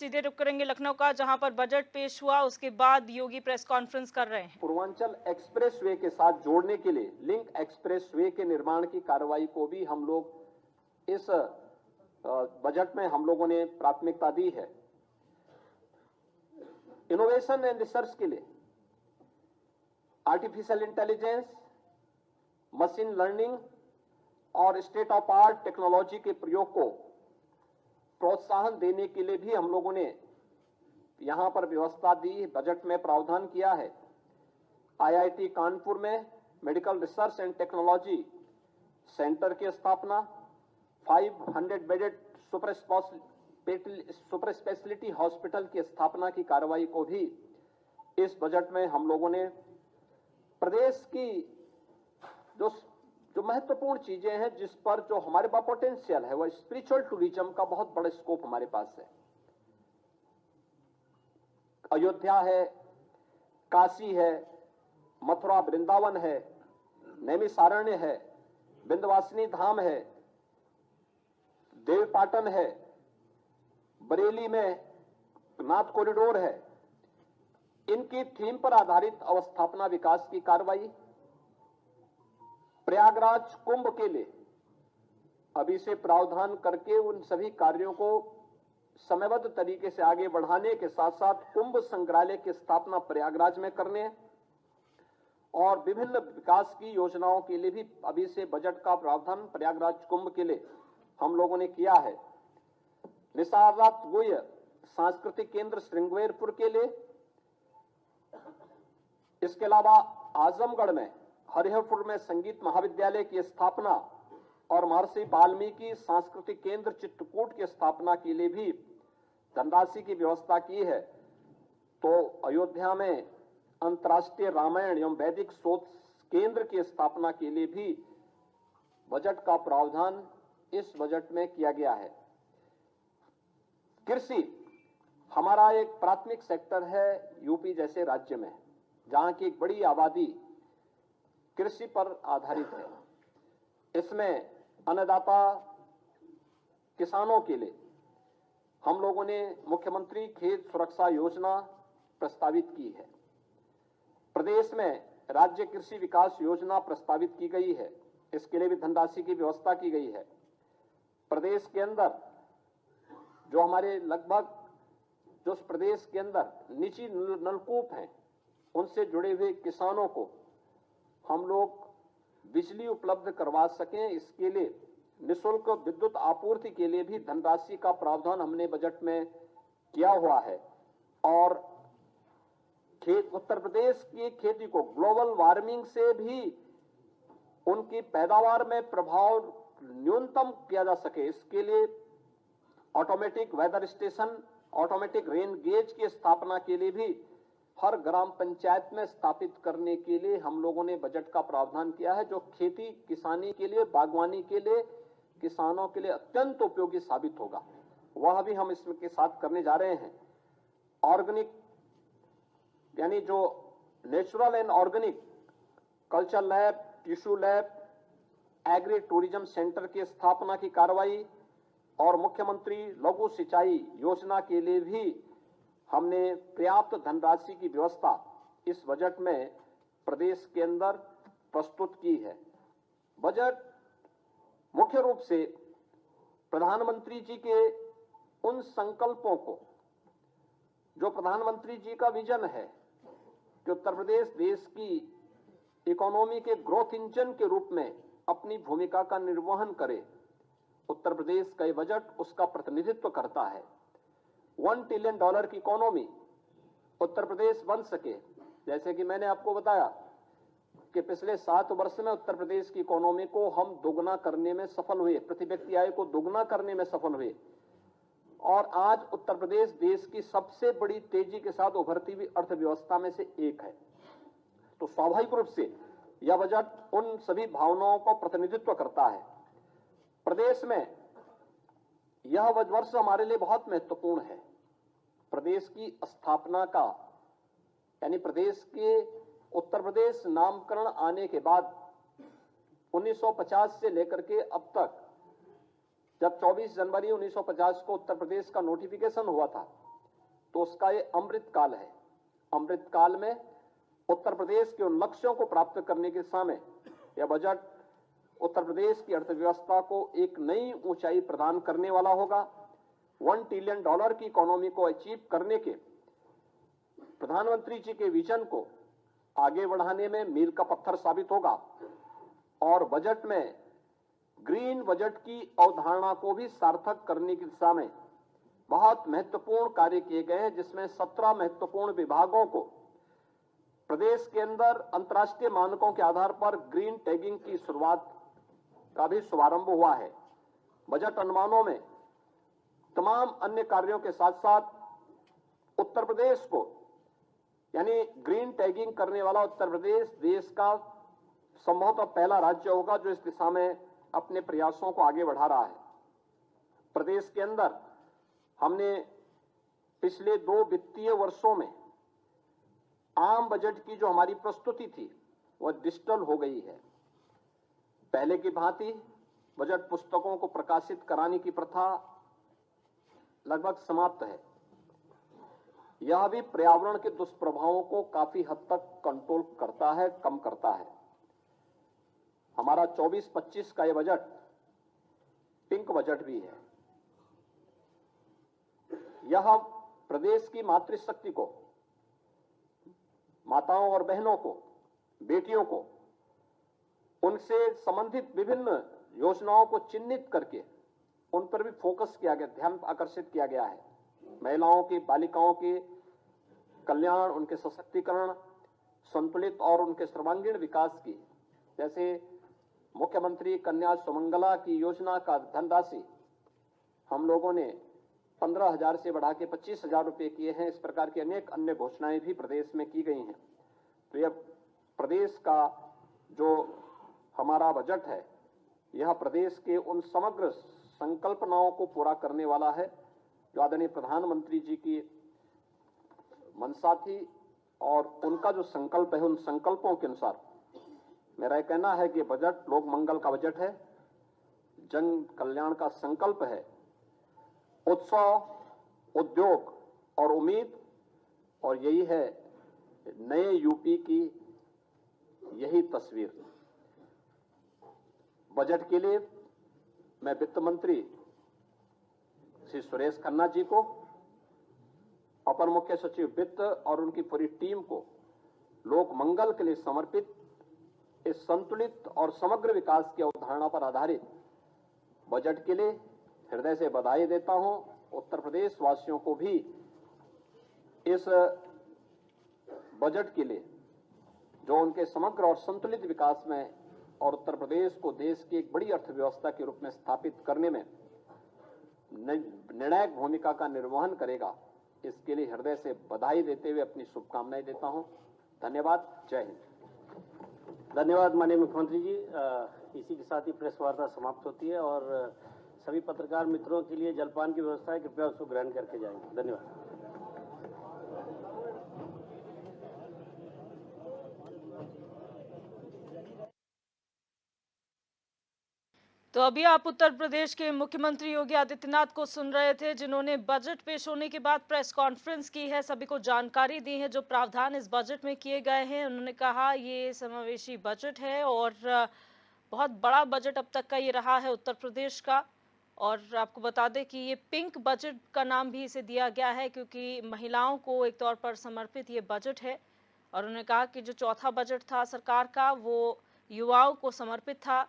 सीधे रुक करेंगे लखनऊ का, जहां पर बजट पेश हुआ उसके बाद योगी प्रेस कॉन्फ्रेंस कर रहे हैं। पूर्वांचल एक्सप्रेसवे के साथ जोड़ने के लिए लिंक एक्सप्रेसवे के निर्माण की कार्रवाई को भी हम लोग इस बजट में हम लोगों ने प्राथमिकता दी है। इनोवेशन एंड रिसर्च के लिए आर्टिफिशियल इंटेलिजेंस, मशीन लर्निंग और स्टेट ऑफ आर्ट टेक्नोलॉजी के प्रयोग को प्रोत्साहन देने के लिए भी हम लोगों ने यहां पर व्यवस्था दी, बजट में प्रावधान किया है। आईआईटी कानपुर में medical research and technology centre की स्थापना, 500 बेडेड सुपर स्पेशलिटी हॉस्पिटल की स्थापना की कार्रवाई को भी इस बजट में हम लोगों ने प्रदेश की जो महत्वपूर्ण चीजें हैं, जिस पर जो हमारे पास पोटेंशियल है, वह स्पिरिचुअल टूरिज्म का बहुत बड़ा स्कोप हमारे पास है। अयोध्या है, काशी है, मथुरा वृंदावन है, नैमिषारण्य है, विंध्यवासिनी धाम है, देवपाटन है, बरेली में नाथ कॉरिडोर है। इनकी थीम पर आधारित अवस्थापना विकास की कार्रवाई, प्रयागराज कुंभ के लिए अभी से प्रावधान करके उन सभी कार्यों को समयबद्ध तरीके से आगे बढ़ाने के साथ साथ कुंभ संग्रहालय की स्थापना प्रयागराज में करने और विभिन्न विकास की योजनाओं के लिए भी अभी से बजट का प्रावधान प्रयागराज कुंभ के लिए हम लोगों ने किया है। निसारनाथ गुह्य सांस्कृतिक केंद्र श्रृंगेरपुर के लिए, इसके अलावा आजमगढ़ में हरिहरपुर में संगीत महाविद्यालय की स्थापना और महर्षि वाल्मीकि सांस्कृतिक केंद्र चित्रकूट की स्थापना के लिए भी धनराशि की व्यवस्था की है। तो अयोध्या में अंतर्राष्ट्रीय रामायण एवं वैदिक शोध केंद्र की स्थापना के लिए भी बजट का प्रावधान इस बजट में किया गया है। कृषि हमारा एक प्राथमिक सेक्टर है यूपी जैसे राज्य में, जहां की एक बड़ी आबादी कृषि पर आधारित है। इसमें अन्नदाता किसानों के लिए हम लोगों ने मुख्यमंत्री खेत सुरक्षा योजना प्रस्तावित की है। प्रदेश में राज्य कृषि विकास योजना प्रस्तावित की गई है, इसके लिए भी धनराशि की व्यवस्था की गई है। प्रदेश के अंदर जो हमारे लगभग जो प्रदेश के अंदर निजी नलकूप हैं, उनसे जुड़े हुए किसानों को हम लोग बिजली उपलब्ध करवा सकें, इसके लिए निःशुल्क विद्युत आपूर्ति के लिए भी धनराशि का प्रावधान हमने बजट में किया हुआ है। और उत्तर प्रदेश की खेती को ग्लोबल वार्मिंग से भी उनकी पैदावार में प्रभाव न्यूनतम किया जा सके, इसके लिए automatic weather station, automatic rain gauge की स्थापना के लिए भी हर ग्राम पंचायत में स्थापित करने के लिए हम लोगों ने बजट का प्रावधान किया है, जो खेती किसानी के लिए, बागवानी के लिए, किसानों के लिए अत्यंत उपयोगी साबित होगा। वह भी हम इसके साथ करने जा रहे हैं। ऑर्गेनिक यानी जो natural and organic culture lab, tissue lab, agri tourism centre की स्थापना की कार्रवाई और मुख्यमंत्री लघु सिंचाई योजना के लिए भी हमने पर्याप्त धनराशि की व्यवस्था इस बजट में प्रदेश के अंदर प्रस्तुत की है। बजट मुख्य रूप से प्रधानमंत्री जी के उन संकल्पों को, जो प्रधानमंत्री जी का विजन है कि उत्तर प्रदेश देश की इकोनॉमी के ग्रोथ इंजन के रूप में अपनी भूमिका का निर्वहन करे, उत्तर प्रदेश का ये बजट उसका प्रतिनिधित्व करता है। $1 ट्रिलियन की इकोनॉमी उत्तर प्रदेश बन सके, जैसे कि मैंने आपको बताया कि पिछले 7 वर्ष में उत्तर प्रदेश की इकोनॉमी को हम दोगुना करने में सफल हुए, प्रति व्यक्ति आय को दोगुना करने में सफल हुए और आज उत्तर प्रदेश देश की सबसे बड़ी तेजी के साथ उभरती हुई अर्थव्यवस्था में से एक है। तो स्वाभाविक रूप से यह बजट उन सभी भावनाओं को प्रतिनिधित्व करता है। प्रदेश में यह वर्ष हमारे लिए बहुत महत्वपूर्ण है। प्रदेश की स्थापना का यानी प्रदेश के उत्तर प्रदेश नामकरण आने के बाद 1950 से लेकर के अब तक, जब 24 जनवरी 1950 को उत्तर प्रदेश का नोटिफिकेशन हुआ था, तो उसका ये अमृत काल है। अमृत काल में उत्तर प्रदेश के उन लक्ष्यों को प्राप्त करने के समय यह बजट उत्तर प्रदेश की अर्थव्यवस्था को एक नई ऊंचाई प्रदान करने वाला होगा। $1 ट्रिलियन की इकोनॉमी को अचीव करने के प्रधानमंत्री जी के विजन को आगे बढ़ाने में मील का पत्थर साबित होगा। और बजट में ग्रीन बजट की अवधारणा को भी सार्थक करने की दिशा में बहुत महत्वपूर्ण कार्य किए गए हैं, जिसमें 17 महत्वपूर्ण विभागों को प्रदेश के अंदर अंतर्राष्ट्रीय मानकों के आधार पर ग्रीन टैगिंग की शुरुआत का भी शुभारंभ हुआ है। बजट अनुमानों में तमाम अन्य कार्यों के साथ साथ उत्तर प्रदेश को, यानी ग्रीन टैगिंग करने वाला उत्तर प्रदेश देश का संभवतः पहला राज्य होगा जो इस दिशा में अपने प्रयासों को आगे बढ़ा रहा है। प्रदेश के अंदर हमने पिछले 2 वित्तीय वर्षों में आम बजट की जो हमारी प्रस्तुति थी वह डिजिटल हो गई है। पहले की भांति बजट पुस्तकों को प्रकाशित कराने की प्रथा लगभग समाप्त है। यह भी पर्यावरण के दुष्प्रभावों को काफी हद तक कंट्रोल करता है, कम करता है। हमारा 24-25 का यह बजट पिंक बजट भी है। यह प्रदेश की मातृशक्ति को, माताओं और बहनों को, बेटियों को, उनसे संबंधित विभिन्न योजनाओं को चिन्हित करके उन पर भी फोकस किया गया, ध्यान आकर्षित किया गया है। महिलाओं की, बालिकाओं के कल्याण, उनके सशक्तिकरण, संतुलित और उनके सर्वांगीण विकास की, जैसे मुख्यमंत्री कन्या सुमंगला की योजना का धनराशि हम लोगों ने 15,000 से बढ़ा के 25,000 रुपए किए हैं। इस प्रकार की अनेक अन्य घोषणाएं भी प्रदेश में की गई हैं। तो यह प्रदेश का जो हमारा बजट है, यह प्रदेश के उन समग्र संकल्पनाओं को पूरा करने वाला है जो आदरणीय प्रधानमंत्री जी की मंशा थी और उनका जो संकल्प है, उन संकल्पों के अनुसार मेरा यह कहना है कि बजट लोक मंगल का बजट है, जन कल्याण का संकल्प है, उत्सव, उद्योग और उम्मीद, और यही है नए यूपी की यही तस्वीर। बजट के लिए मैं वित्त मंत्री श्री सुरेश खन्ना जी को, अपर मुख्य सचिव वित्त और उनकी पूरी टीम को लोक मंगल के लिए समर्पित इस संतुलित और समग्र विकास की अवधारणा पर आधारित बजट के लिए हृदय से बधाई देता हूं। उत्तर प्रदेश वासियों को भी इस बजट के लिए जो उनके समग्र और संतुलित विकास में और उत्तर प्रदेश को देश की एक बड़ी अर्थव्यवस्था के रूप में स्थापित करने में निर्णायक भूमिका का निर्वहन करेगा, इसके लिए हृदय से बधाई देते हुए अपनी शुभकामनाएं देता हूं। धन्यवाद। जय हिंद। धन्यवाद माननीय मुख्यमंत्री जी। इसी के साथ ही प्रेस वार्ता समाप्त होती है और सभी पत्रकार मित्रों के लिए जलपान की व्यवस्था है, कृपया उसको ग्रहण करके जाएंगे। धन्यवाद। तो अभी आप उत्तर प्रदेश के मुख्यमंत्री योगी आदित्यनाथ को सुन रहे थे, जिन्होंने बजट पेश होने के बाद प्रेस कॉन्फ्रेंस की है, सभी को जानकारी दी है जो प्रावधान इस बजट में किए गए हैं। उन्होंने कहा ये समावेशी बजट है और बहुत बड़ा बजट अब तक का ये रहा है उत्तर प्रदेश का। और आपको बता दें कि ये पिंक बजट का नाम भी इसे दिया गया है क्योंकि महिलाओं को एक तौर पर समर्पित ये बजट है। और उन्होंने कहा कि जो चौथा बजट था सरकार का वो युवाओं को समर्पित था,